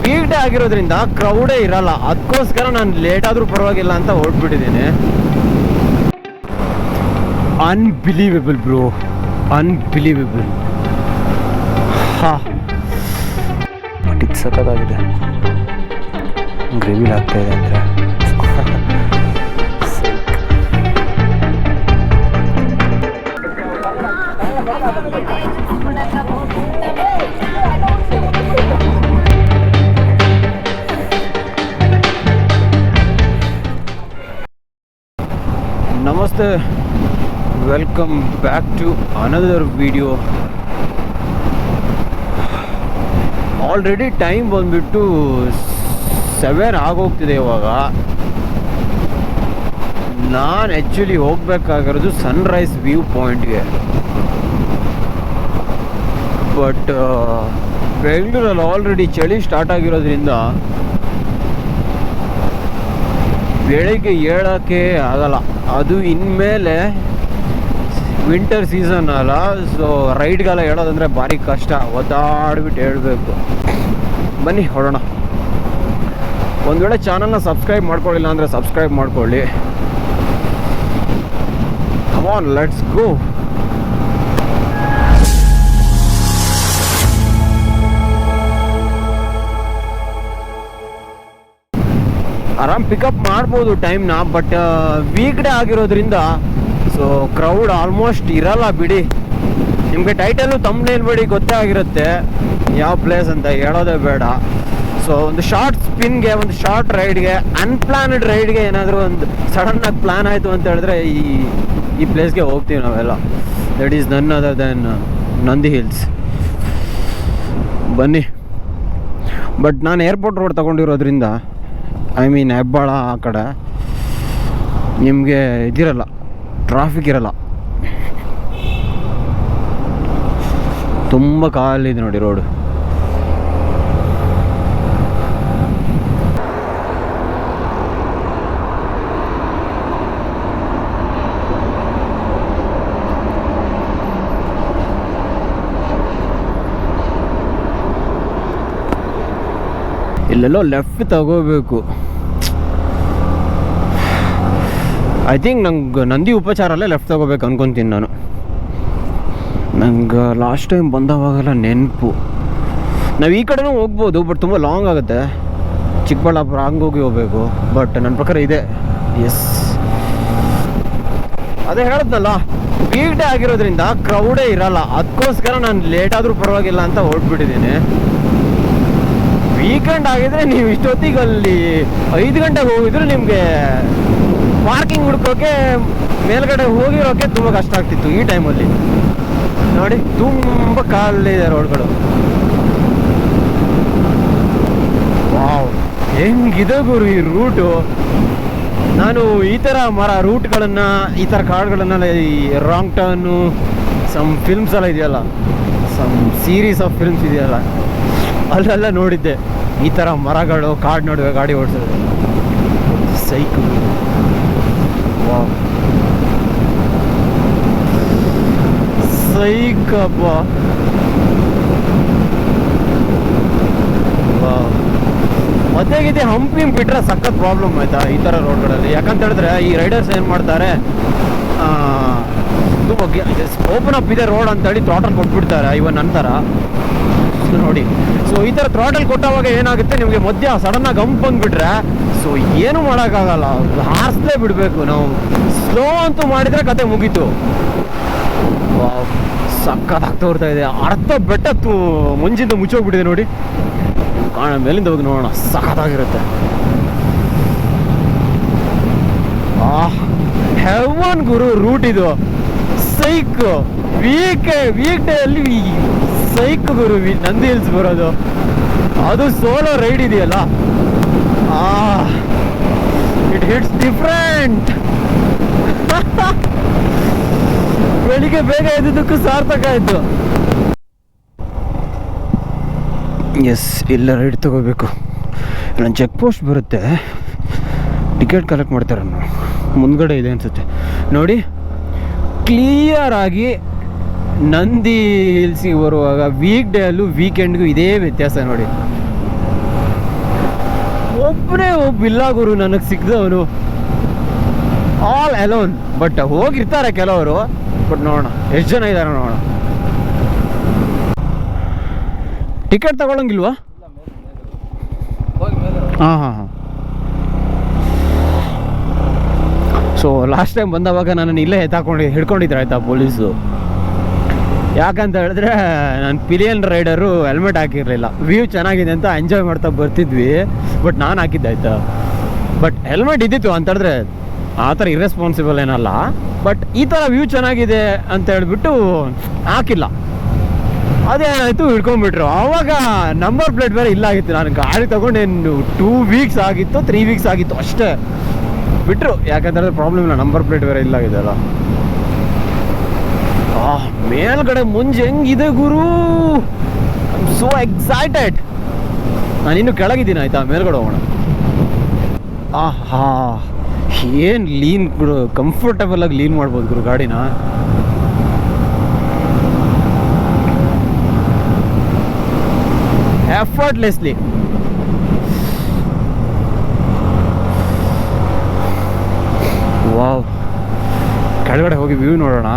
Weak day ಆಗಿರೋದ್ರಿಂದ ಕ್ರೌಡೇ ಇರಲ್ಲ, ಅದಕ್ಕೋಸ್ಕರ ನಾನು ಲೇಟ್ ಆದರೂ ಪರವಾಗಿಲ್ಲ ಅಂತ ಹೊರಟ್ಬಿಟ್ಟಿದ್ದೀನಿ. Unbelievable bro, unbelievable. ಹಾ, ಬಟ್ ಇದು ಸಖತ್ತಾಗಿದೆ. ಗ್ರೇವಿಲ್ ಆಗ್ತಾ ಇದೆ ಅಂದರೆ ನಮಸ್ತೆ, welcome back to another video. Already time ಬಂದುಬಿಟ್ಟು 7 ಆಗೋಗ್ತಿದೆ ಇವಾಗ. ನಾನು ಆ್ಯಕ್ಚುಲಿ ಹೋಗಬೇಕಾಗಿರೋದು ಸನ್ರೈಸ್ ವ್ಯೂ ಪಾಯಿಂಟ್ಗೆ. ಬಟ್ ಬೆಂಗಳೂರಲ್ಲಿ ಆಲ್ರೆಡಿ ಚಳಿ ಸ್ಟಾರ್ಟ್ ಆಗಿರೋದ್ರಿಂದ ಬೆಳಿಗ್ಗೆ ಏಳೋಕ್ಕೆ ಆಗಲ್ಲ. ಅದು ಇನ್ಮೇಲೆ ವಿಂಟರ್ ಸೀಸನ್ ಅಲ್ಲ, ಸೊ ರೈಡ್ಗೆಲ್ಲ ಹೇಳೋದಂದರೆ ಭಾರಿ ಕಷ್ಟ, ಒದ್ದಾಡ್ಬಿಟ್ಟು ಹೇಳಬೇಕು. ಬನ್ನಿ ಹೊರಡೋಣ. ಒಂದು ವೇಳೆ ಚಾನಲ್ನ ಸಬ್ಸ್ಕ್ರೈಬ್ ಮಾಡ್ಕೊಳ್ಳಿಲ್ಲ ಅಂದರೆ ಸಬ್ಸ್ಕ್ರೈಬ್ ಮಾಡ್ಕೊಳ್ಳಿ. Come on, let's go. ಆರಾಮ್ ಪಿಕಪ್ ಮಾಡ್ಬೋದು ಟೈಮ್ನ, ಬಟ್ ವೀಕ್ ಡೇ ಆಗಿರೋದ್ರಿಂದ ಸೊ ಕ್ರೌಡ್ ಆಲ್ಮೋಸ್ಟ್ ಇರಲ್ಲ ಬಿಡಿ. ನಿಮಗೆ ಟೈಟಲ್ಲು ತಮ್ಮನೇಲ್ ಬಿಡಿ ಗೊತ್ತೇ ಆಗಿರುತ್ತೆ ಯಾವ ಪ್ಲೇಸ್ ಅಂತ, ಹೇಳೋದೇ ಬೇಡ. ಸೊ ಒಂದು ಶಾರ್ಟ್ ಸ್ಪಿನ್ಗೆ, ಒಂದು ಶಾರ್ಟ್ ರೈಡ್ಗೆ, ಅನ್ಪ್ಲಾನ್ಡ್ ರೈಡ್ಗೆ ಏನಾದರೂ ಒಂದು ಸಡನ್ನಾಗಿ ಪ್ಲ್ಯಾನ್ ಆಯಿತು ಅಂತ ಹೇಳಿದ್ರೆ ಈ ಪ್ಲೇಸ್ಗೆ ಹೋಗ್ತೀವಿ ನಾವೆಲ್ಲ. That is none other than Nandi hills. ಬನ್ನಿ. ಬಟ್ ನಾನು ಏರ್ಪೋರ್ಟ್ ರೋಡ್ ತೊಗೊಂಡಿರೋದ್ರಿಂದ, ಐ ಮೀನ್ ಹೆಬ್ಬಾಳ ಆ ಕಡೆ, ನಿಮಗೆ ಇದಿರಲ್ಲ, ಟ್ರಾಫಿಕ್ ಇರಲ್ಲ. ತುಂಬ ಖಾಲಿದೆ ನೋಡಿ ರೋಡು. ಇಲ್ಲೆಲ್ಲೋ ಲೆಫ್ಟ್ ತಗೋಬೇಕು. ಐ ಥಿಂಕ್ ನಂಗೆ ನಂದಿ ಉಪಚಾರಲ್ಲೇ ಲೆಫ್ಟ್ ತಗೋಬೇಕು ಅನ್ಕೊತೀನಿ ನಾನು. ನಂಗೆ ಲಾಸ್ಟ್ ಟೈಮ್ ಬಂದವಾಗೆಲ್ಲ ನೆನಪು. ನಾವು ಈ ಕಡೆನೂ ಹೋಗ್ಬೋದು, ಬಟ್ ತುಂಬ ಲಾಂಗ್ ಆಗುತ್ತೆ. ಚಿಕ್ಕಬಳ್ಳಾಪುರ ಹಂಗೋಗಿ ಹೋಗ್ಬೇಕು. ಬಟ್ ನನ್ನ ಪ್ರಕಾರ ಇದೆ. ಎಸ್, ಅದೇ ಹೇಳಿದ್ನಲ್ಲ, ವೀಕ್ ಡೇ ಆಗಿರೋದ್ರಿಂದ ಕ್ರೌಡೇ ಇರಲ್ಲ, ಅದಕ್ಕೋಸ್ಕರ ನಾನು ಲೇಟ್ ಆದರೂ ಪರವಾಗಿಲ್ಲ ಅಂತ ಹೊರಟ್ಬಿಟ್ಟಿದ್ದೀನಿ. ವೀಕೆಂಡ್ ಆಗಿದ್ರೆ ನೀವು ಇಷ್ಟೊತ್ತಿಗೆ ಅಲ್ಲಿ 5 ಗಂಟೆಗೆ ಹೋಗಿದ್ರು ನಿಮಗೆ ಪಾರ್ಕಿಂಗ್ ಹುಡ್ಕೋಕೆ ಮೇಲ್ಗಡೆ ಹೋಗಿರೋಕ್ಕೆ ತುಂಬ ಕಷ್ಟ ಆಗ್ತಿತ್ತು. ಈ ಟೈಮಲ್ಲಿ ನೋಡಿ ತುಂಬ ಖಾಲಿದೆ ರೋಡ್ಗಳು. ವಾವ್, ಹೆಂಗಿದೆ ಗುರು ಈ ರೂಟು. ನಾನು ಈ ಥರ ರೂಟ್ಗಳನ್ನು, ಈ ಥರ ಕಾರ್ಡ್ಗಳನ್ನೆಲ್ಲ, ಈ ರಾಂಗ್ ಟರ್ನು, ಸಮ್ ಫಿಲ್ಮ್ಸ್ ಎಲ್ಲ ಇದೆಯಲ್ಲ, ಸಮ್ ಸೀರೀಸ್ ಆಫ್ ಫಿಲ್ಮ್ಸ್ ಇದೆಯಲ್ಲ, ಅಲ್ಲೆಲ್ಲ ನೋಡಿದ್ದೆ ಈ ಥರ ಮರಗಳು, ಕಾಡು ನಡುವೆ ಗಾಡಿ ಓಡಿಸೋದು. ಸೈಕು. ವಾವ್, ಸೈಕಪ್ಪ. ವಾವ್. ಮತ್ತೆ ಹಂಪಿ ಬಿಟ್ರೆ ಸಖತ್ ಪ್ರಾಬ್ಲಮ್ ಆಯ್ತಾ ಈ ಥರ ರೋಡ್ಗಳಲ್ಲಿ. ಯಾಕಂತ ಹೇಳಿದ್ರೆ ಈ ರೈಡರ್ಸ್ ಏನು ಮಾಡ್ತಾರೆ, ಓಪನ್ ಅಪ್ ಇದೆ ರೋಡ್ ಅಂತೇಳಿ ಥ್ರಾಟಲ್ ಕೊಟ್ಬಿಡ್ತಾರೆ. ಇವನ್ ನಂತರ ನೋಡಿ, ಸೊ ಈ ಥರ ಥ್ರಾಟಲ್ ಕೊಟ್ಟವಾಗ ಏನಾಗುತ್ತೆ, ನಿಮಗೆ ಮಧ್ಯ ಸಡನ್ನಾಗಿ ಹಂಪ್ ಬಂದುಬಿಟ್ರೆ ಸೊ ಏನು ಮಾಡೋಕ್ಕಾಗಲ್ಲ, ಹಾರಿಸ್ಲೇ ಬಿಡಬೇಕು ನಾವು. ಸ್ಲೋ ಅಂತೂ ಮಾಡಿದರೆ ಕತೆ ಮುಗೀತು. ಸಕ್ಕತ್ತಾಗಿ ತೋರ್ತಾ ಇದೆ. ಅರ್ಧ ಬೆಟ್ಟ ಮುಂಜಿಂದ ಮುಚ್ಚೋಗ್ಬಿಟ್ಟಿದೆ ನೋಡಿ. ಮೇಲಿಂದ ಹೋಗಿ ನೋಡೋಣ, ಸಖತ್ತಾಗಿರುತ್ತೆ. ಹೆವನ್ ಗುರು ರೂಟ್ ಇದು. ಸೈಕ್. ವೀಕ್ ಡೇ ಅಲ್ಲಿ ಸೈಕ್ ಗುರು ನಂದಿ ಹಿಲ್ಸ್ ಬರೋದು. ಅದು ಸೋಲೋ ರೈಡ್ ಇದೆಯಲ್ಲ, ಇಟ್ ಹಿಟ್ಸ್ ಡಿಫ್ರೆಂಟ್. ಬೆಳಿಗ್ಗೆ ಬೇಗ ಎದ್ದಿದ್ದಕ್ಕೂ ಸಾರ್ಥಕ ಆಯ್ತು. ಎಸ್, ಇಲ್ಲ ರೈಡ್ ತಗೋಬೇಕು. ಇಲ್ಲೊಂದು ಚೆಕ್ ಪೋಸ್ಟ್ ಬರುತ್ತೆ, ಟಿಕೆಟ್ ಕಲೆಕ್ಟ್ ಮಾಡ್ತಾರೆ. ಮುಂದ್ಗಡೆ ಇದೆ ಅನ್ಸುತ್ತೆ ನೋಡಿ. ಕ್ಲಿಯರ್ ಆಗಿ ನಂದಿ ಹಿಲ್ಸಿಗೆ ಬರುವಾಗ ವೀಕ್ ಡೇ ಅಲ್ಲೂ ವೀಕೆಂಡ್ಗೂ ಇದೇ ವ್ಯತ್ಯಾಸ ನೋಡಿ. ಒಬ್ಬನೇ ಒಬ್ಬಿಲ್ಲ ಗುರು ನನಗೆ ಸಿಕ್ಕಿದವನು, ಆಲ್ ಅಲೋನ್. ಬಟ್ ಹೋಗಿರ್ತಾರೆ ಕೆಲವರು, ಬಟ್ ನೋಡೋಣ ಎಷ್ಟು ಜನ ಇದ್ದಾರೆ ನೋಡೋಣ. ಟಿಕೆಟ್ ತಗೊಳಂಗಿಲ್ವಾ? ಹಾಂ. ಸೊ ಲಾಸ್ಟ್ ಟೈಮ್ ಬಂದವಾಗ ನನ್ನನ್ನು ಇಲ್ಲೇ ಹಿಡ್ಕೊಂಡಿದ್ರು ಆಯ್ತಾ ಪೊಲೀಸು. ಯಾಕಂತ ಹೇಳಿದ್ರೆ ನಾನು ಪಿಲಿಯನ್ ರೈಡರು ಹೆಲ್ಮೆಟ್ ಹಾಕಿರಲಿಲ್ಲ. ವ್ಯೂ ಚೆನ್ನಾಗಿದೆ ಅಂತ ಎಂಜಾಯ್ ಮಾಡ್ತಾ ಬರ್ತಿದ್ವಿ, ಬಟ್ ನಾನು ಹಾಕಿದ್ದೆ ಆಯ್ತಾ. ಬಟ್ ಹೆಲ್ಮೆಟ್ ಇದ್ದಿತ್ತು ಅಂತ ಹೇಳಿದ್ರೆ ಆ ಥರ ಇರ್ರೆಸ್ಪಾನ್ಸಿಬಲ್ ಏನಲ್ಲ, ಬಟ್ ಈ ಥರ ವ್ಯೂ ಚೆನ್ನಾಗಿದೆ ಅಂತ ಹೇಳ್ಬಿಟ್ಟು ಹಾಕಿಲ್ಲ. ಅದೇನಾಯಿತು, ಹಿಡ್ಕೊಂಡ್ಬಿಟ್ರು. ಆವಾಗ ನಂಬರ್ ಪ್ಲೇಟ್ ಬೇರೆ ಇಲ್ಲ ಆಗಿತ್ತು. ನಾನು ಗಾಡಿ ತೊಗೊಂಡೇನು 2 ವೀಕ್ಸ್ ಆಗಿತ್ತು, 3 ವೀಕ್ಸ್ ಆಗಿತ್ತು ಅಷ್ಟೇ, ಬಿಟ್ಟರು. ಯಾಕಂತಂದ್ರೆ ಪ್ರಾಬ್ಲಮ್ ಇಲ್ಲ, ನಂಬರ್ ಪ್ಲೇಟ್ ಬೇರೆ ಇಲ್ಲ ಆಗಿದೆಯಲ್ಲ. ಮೇಲ್ಗಡೆ ಮುಂಜೆ ಹೆಂಗಿದೆ ಗುರು, ಐ ಆಮ್ ಸೋ ಎಕ್ಸೈಟೆಡ್. ನಾನಿನ್ನು ಕೆಳಗಿದ್ದೀನಿ ಆಯ್ತಾ, ಮೇಲ್ಗಡೆ ಹೋಗೋಣ. ಏನು ಲೀನ್ ಗುರು, ಕಂಫರ್ಟಬಲ್ ಆಗಿ ಲೀನ್ ಮಾಡ್ಬೋದು ಗುರು ಗಾಡಿನ. ಎಫರ್ಟ್ಲೆಸ್ಲಿ. ವಾವ್, ಕೆಳಗಡೆ ಹೋಗಿ ವ್ಯೂ ನೋಡೋಣ,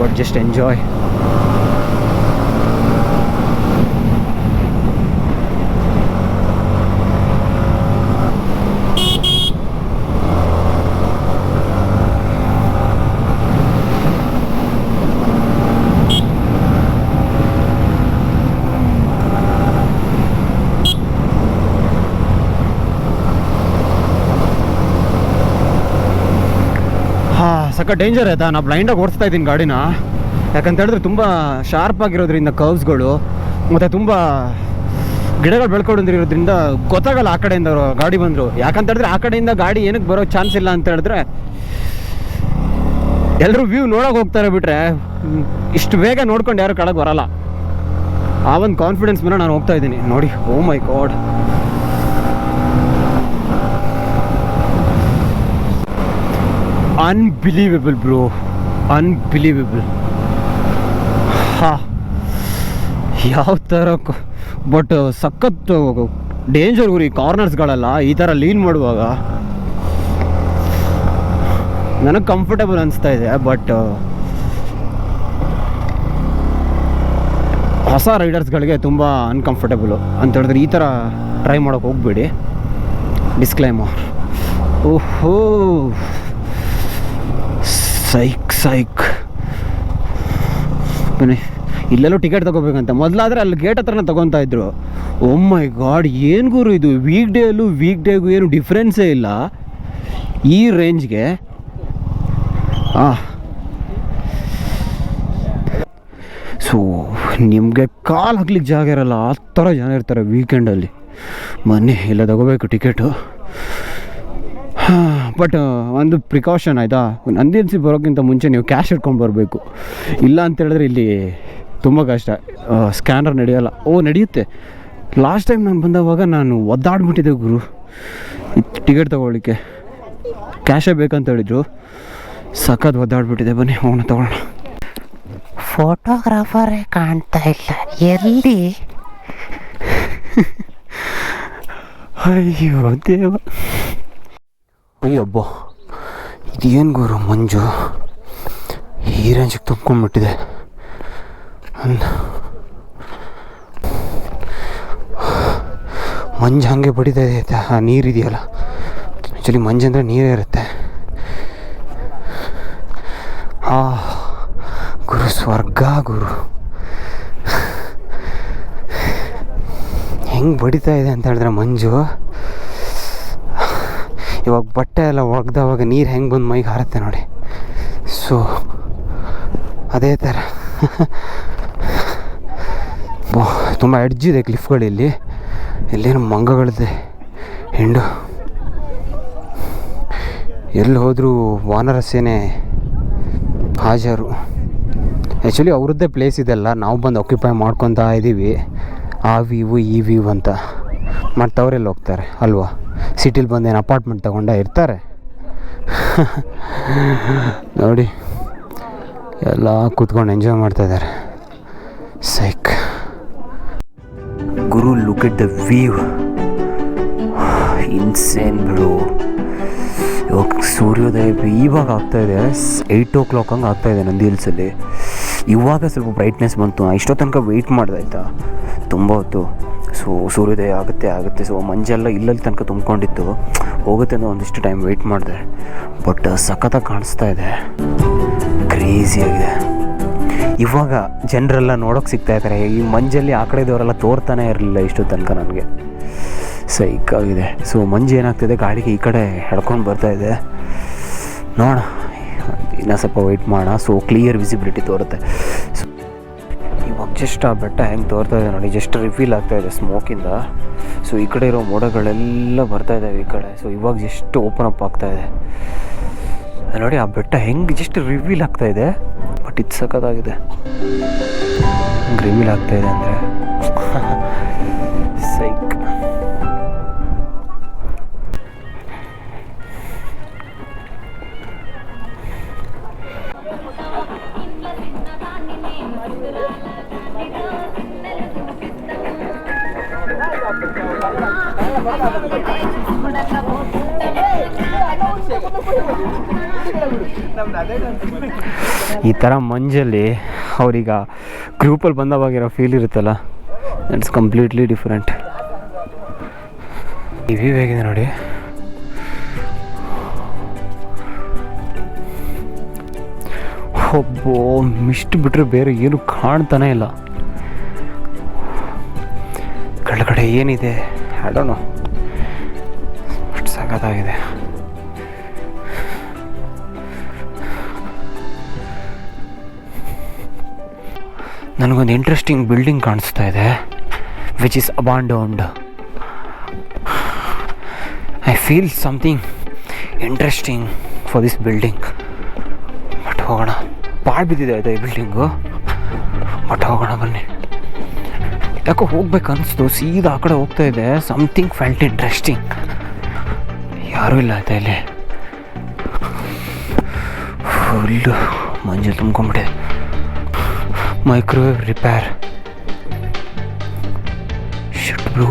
ಬಟ್ ಜಸ್ಟ್ ಎಂಜಾಯ್. ಸಕ್ಕ ಡೇಂಜರ್ ಆಯ್ತಾ. ನಾನು ಬ್ಲೈಂಡಾಗಿ ಓಡಿಸ್ತಾ ಇದ್ದೀನಿ ಗಾಡಿನ, ಯಾಕಂತ ಹೇಳಿದ್ರೆ ತುಂಬ ಶಾರ್ಪ್ ಆಗಿರೋದ್ರಿಂದ ಕರ್ವ್ಸ್ಗಳು, ಮತ್ತು ತುಂಬ ಗಿಡಗಳು ಬೆಳ್ಕೊಂಡಿರೋದ್ರಿಂದ ಗೊತ್ತಾಗಲ್ಲ ಆ ಕಡೆಯಿಂದ ಗಾಡಿ ಬಂದರು. ಯಾಕಂತ ಹೇಳಿದ್ರೆ ಆ ಕಡೆಯಿಂದ ಗಾಡಿ ಏನಕ್ಕೆ ಬರೋ ಚಾನ್ಸ್ ಇಲ್ಲ ಅಂತ ಹೇಳಿದ್ರೆ ಎಲ್ಲರೂ ವ್ಯೂ ನೋಡೋಕೆ ಹೋಗ್ತಾರೆ, ಬಿಟ್ಟರೆ ಇಷ್ಟು ಬೇಗ ನೋಡ್ಕೊಂಡು ಯಾರು ಕೆಳಗೆ ಬರಲ್ಲ. ಆ ಒಂದು ಕಾನ್ಫಿಡೆನ್ಸ್ ಮೇಲೆ ನಾನು ಹೋಗ್ತಾ ಇದ್ದೀನಿ ನೋಡಿ. ಓ ಮೈ ಗಾಡ್, ಅನ್ಬಿಲೀವೇಬಲ್ ಬ್ರೋ, ಅನ್ಬಿಲೀವೇಬಲ್. ಯಾವ ಥರ ಬಟ್ ಸಖತ್ ಡೇಂಜರ್ ಗುರಿ ಕಾರ್ನರ್ಸ್ಗಳೆಲ್ಲ ಈ ಥರ ಲೀನ್ ಮಾಡುವಾಗ. ನನಗೆ ಕಂಫರ್ಟಬಲ್ ಅನಿಸ್ತಾ ಇದೆ, ಬಟ್ ಹೊಸ ರೈಡರ್ಸ್ಗಳಿಗೆ ತುಂಬ ಅನ್ಕಂಫರ್ಟಬಲು ಅಂತ ಹೇಳಿದ್ರೆ ಈ ಥರ ಟ್ರೈ ಮಾಡೋಕ್ಕೆ ಹೋಗ್ಬೇಡಿ. ಡಿಸ್ಕ್ಲೈಮರ್. ಓಹೋ, ಸೈಕ್ ಬನ್ನಿ. ಇಲ್ಲೆಲ್ಲೋ ಟಿಕೆಟ್ ತೊಗೋಬೇಕಂತ, ಮೊದಲಾದರೆ ಅಲ್ಲಿ ಗೇಟ್ ಹತ್ರನೇ ತೊಗೊತಾ ಇದ್ರು. ಓ ಮೈ ಗಾಡ್, ಏನು ಗುರು ಇದು, ವೀಕ್ ಡೇಗೂ ಏನು ಡಿಫ್ರೆನ್ಸೇ ಇಲ್ಲ ಈ ರೇಂಜ್ಗೆ. ಸೊ ನಿಮಗೆ ಕಾಲು ಹಾಕ್ಲಿಕ್ಕೆ ಜಾಗ ಇರಲ್ಲ, ಆ ಥರ ಜನ ಇರ್ತಾರೆ ವೀಕೆಂಡಲ್ಲಿ. ಬನ್ನಿ, ಇಲ್ಲ ತಗೋಬೇಕು ಟಿಕೆಟು. ಬಟ್ ಒಂದು ಪ್ರಿಕಾಷನ್ ಆಯಿತಾ, ನಂದಿಲ್ಸಿ ಬರೋಕ್ಕಿಂತ ಮುಂಚೆ ನೀವು ಕ್ಯಾಶ್ ಇಟ್ಕೊಂಡು ಬರಬೇಕು. ಇಲ್ಲ ಅಂತ ಹೇಳಿದ್ರೆ ಇಲ್ಲಿ ತುಂಬ ಕಷ್ಟ, ಸ್ಕ್ಯಾನರ್ ನಡೆಯೋಲ್ಲ. ನಡೆಯುತ್ತೆ. ಲಾಸ್ಟ್ ಟೈಮ್ ನಾನು ಬಂದವಾಗ ನಾನು ಒದ್ದಾಡ್ಬಿಟ್ಟಿದ್ದೆ ಗುರು ಟಿಕೆಟ್ ತೊಗೊಳ್ಳಿಕ್ಕೆ. ಕ್ಯಾಶೇ ಬೇಕಂತ ಹೇಳಿದ್ರು, ಸಖತ್ ಒದ್ದಾಡ್ಬಿಟ್ಟಿದೆ. ಬನ್ನಿ ಹೋಗೋಣ, ತೊಗೊಳ್ಳೋಣ. ಫೋಟೋಗ್ರಾಫರೇ ಕಾಣ್ತಾ ಇಲ್ಲ, ಎಲ್ಲಿ? ಅಯ್ಯೋ ದೇವ, ಅಯ್ಯಬ್ಬ, ಇದೇನು ಗುರು ಮಂಜು ಈ ರೇಂಜಿಗೆ ತುಂಬ್ಕೊಂಡ್ಬಿಟ್ಟಿದೆ. ಮಂಜು ಹಾಗೆ ಬಡಿತಾ ಇದೆ. ಆ ನೀರಿದೆಯಲ್ಲ, ಆ್ಯಕ್ಚುಲಿ ಮಂಜು ಅಂದರೆ ನೀರೇ ಇರುತ್ತೆ. ಗುರು ಸ್ವರ್ಗ ಗುರು, ಹೆಂಗೆ ಬಡಿತಾ ಇದೆ ಅಂತ ಹೇಳಿದ್ರೆ ಮಂಜು. ಇವಾಗ ಬಟ್ಟೆ ಎಲ್ಲ ಒಗ್ದವಾಗ ನೀರು ಹೆಂಗೆ ಬಂದು ಮೈಗೆ ಹಾರುತ್ತೆ ನೋಡಿ. ಸೊ ಅದೇ ಥರ ತುಂಬ ಎಡ್ಜಿದೆ ಕ್ಲಿಫ್ಗಳಿಲ್ಲಿ. ಇಲ್ಲೇನು ಮಂಗಗಳಿದೆ, ಹೆಂಡು. ಎಲ್ಲಿ ಹೋದರೂ ವಾನರ ಸೇನೆ ಹಾಜರು. ಆ್ಯಕ್ಚುಲಿ ಅವ್ರದ್ದೇ ಪ್ಲೇಸ್ ಇದೆಲ್ಲ, ನಾವು ಬಂದು ಆಕ್ಯುಪೈ ಮಾಡ್ಕೊತಾ ಇದ್ದೀವಿ. ಆ ವ್ಯೂ ಈ ವ್ಯೂ ಅಂತ. ಮತ್ತು ಅವರೆಲ್ಲ ಹೋಗ್ತಾರೆ ಅಲ್ವಾ, ಸಿಟಿಲಿ ಬಂದೇನು ಅಪಾರ್ಟ್ಮೆಂಟ್ ತೊಗೊಂಡ ಇರ್ತಾರೆ. ನೋಡಿ ಎಲ್ಲ ಕೂತ್ಕೊಂಡು ಎಂಜಾಯ್ ಮಾಡ್ತಾಯಿದ್ದಾರೆ. ಸೈಕ್ ಗುರು, look at the view. Insane bro. ಇವಾಗ ಸೂರ್ಯೋದಯ ಇವಾಗ ಆಗ್ತಾಯಿದೆ 8 o'clock ಹಂಗೆ ಆಗ್ತಾಯಿದೆ ನಂದಿ ಹಿಲ್ಸಲ್ಲಿ. ಇವಾಗ ಸ್ವಲ್ಪ ಬ್ರೈಟ್ನೆಸ್ ಬಂತು. ಇಷ್ಟೋ ತನಕ ವೆಯ್ಟ್ ಮಾಡಿದೆ ಆಯಿತಾ, ತುಂಬ ಹೊತ್ತು. ಸೊ ಸೂರ್ಯೋದಯ ಆಗುತ್ತೆ. ಸೊ ಮಂಜೆಲ್ಲ ಇಲ್ಲಲ್ಲಿ ತನಕ ತುಂಬ್ಕೊಂಡಿತ್ತು, ಹೋಗುತ್ತೆ ಅನ್ನೋ ಒಂದಿಷ್ಟು ಟೈಮ್ ವೆಯ್ಟ್ ಮಾಡಿದೆ. ಬಟ್ ಸಖತ್ತಾಗಿ ಕಾಣಿಸ್ತಾ ಇದೆ, ಕ್ರೇಜಿಯಾಗಿದೆ. ಇವಾಗ ಜನರೆಲ್ಲ ನೋಡೋಕೆ ಸಿಗ್ತಾ ಇದ್ದಾರೆ. ಈ ಮಂಜಲ್ಲಿ ಆ ಕಡೆ ಇದ್ದವರೆಲ್ಲ ತೋರ್ತಾನೆ ಇರಲಿಲ್ಲ ಇಷ್ಟು ತನಕ ನನಗೆ. ಸೈಕಾಗಿದೆ. ಸೊ ಮಂಜು ಏನಾಗ್ತಿದೆ, ಗಾಳಿಗೆ ಈ ಕಡೆ ಎಳ್ಕೊಂಡು ಬರ್ತಾಯಿದೆ. ನೋಡೋಣ, ಇನ್ನೂ ಸ್ವಲ್ಪ ವೆಯ್ಟ್ ಮಾಡೋಣ. ಸೊ ಕ್ಲಿಯರ್ ವಿಸಿಬಿಲಿಟಿ ತೋರುತ್ತೆ. ಸೊ ಇವಾಗ ಜಸ್ಟ್ ಆ ಬೆಟ್ಟ ಹೆಂಗೆ ತೋರ್ತಾ ಇದೆ ನೋಡಿ, ಜಸ್ಟ್ ರಿಫೀಲ್ ಆಗ್ತಾಯಿದೆ ಸ್ಮೋಕಿಂದ. ಸೊ ಈ ಕಡೆ ಇರೋ ಮೋಡಗಳೆಲ್ಲ ಬರ್ತಾಯಿದ್ದಾವೆ ಈ ಕಡೆ. ಸೊ ಇವಾಗ ಜಸ್ಟ್ ಓಪನ್ ಅಪ್ ಆಗ್ತಾಯಿದೆ ನೋಡಿ. ಆ ಬೆಟ್ಟ ಹೆಂಗೆ ಜಸ್ಟ್ ರಿವೀಲ್ ಆಗ್ತಾಯಿದೆ. ಬಟ್ ಇದು ಸಖತ್ತಾಗಿದೆ. ಹೆಂಗೆ ರಿವೀಲ್ ಆಗ್ತಾಯಿದೆ ಅಂದರೆ ಸೈಕ್. ಈ ಥರ ಮಂಜಲ್ಲಿ ಅವ್ರೀಗ ಗ್ರೂಪಲ್ಲಿ ಬಂದವಾಗಿರೋ ಫೀಲ್ ಇರುತ್ತಲ್ಲ, ಇಟ್ಸ್ ಕಂಪ್ಲೀಟ್ಲಿ ಡಿಫ್ರೆಂಟ್. ಈ ವ್ಯೂ ಹೇಗಿದೆ ನೋಡಿ. ಒಬ್ಬೋ ಮಿಸ್ಟ್ ಬಿಟ್ಟರೆ ಬೇರೆ ಏನು ಕಾಣ್ತಾನೆ ಇಲ್ಲ. ಕೆಳಗಡೆ ಏನಿದೆ ಅಡೋಣ, ಅಷ್ಟು ಸಖತ್ತಾಗಿದೆ. ನನಗೊಂದು ಇಂಟ್ರೆಸ್ಟಿಂಗ್ ಬಿಲ್ಡಿಂಗ್ ಕಾಣಿಸ್ತಾ ಇದೆ, which is abandoned. I feel something interesting for this building. But ಹೋಗೋಣ. ಪಾಳು ಬಿದ್ದಿದೆ ಆಯಿತಾ ಈ ಬಿಲ್ಡಿಂಗು. ಬಟ್ ಹೋಗೋಣ ಬನ್ನಿ. ಯಾಕೋ ಹೋಗ್ಬೇಕು ಅನಿಸ್ತು, ಸೀದಾ ಆ ಕಡೆ ಹೋಗ್ತಾ ಇದೆ. Something felt interesting. ಯಾರೂ ಇಲ್ಲ ಆಯಿತಾ ಇಲ್ಲಿ. ಫುಲ್ಲು ಮಂಜು ತುಂಬ್ಕೊಂಡ್ಬಿಟ್ಟಿದೆ. Microwave repair. Shit bro.